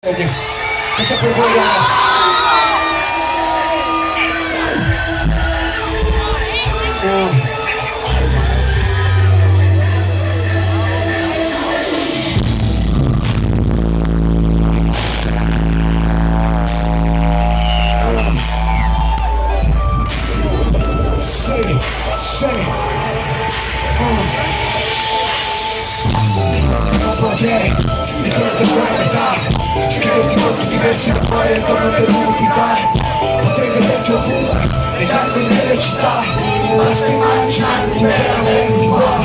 Questa per voi non potrei ritornare ancora a metà, scriverti molto diversi da cuore intorno dell'ubiquità. Potrei vederti ovunque, negli angoli delle città, basta immaginarti per averti qua.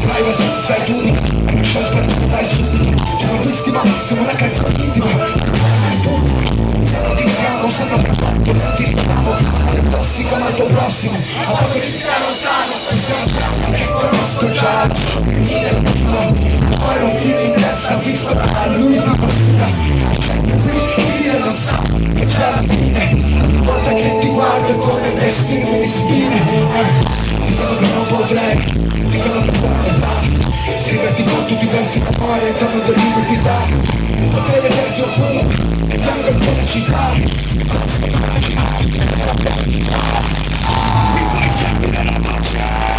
Privacy, sai tu unica, non so sbagliare subito. Ci ho visti ma siamo una canzone intima. Siamo chi siamo, sembra per quanto non ti richiamo. Male tossico ma il tuo prossimo, a poco ti sta lontano. Questa è una trama che conosco già, lascio venire la prima. Poi un film in testa, visto all'ultima vita. Gente qui, io non so che c'è alla fine. Ogni volta che ti guardo è come vestirmi di spine. Dicono che non potrei, dicono che non metà. Scriverti con tutti i versi d'amore intorno dell'ubiquità. Potrei vederti ovunque, negli angoli della città. Basta immaginarti nella perdita. Mi fai sentire la voce.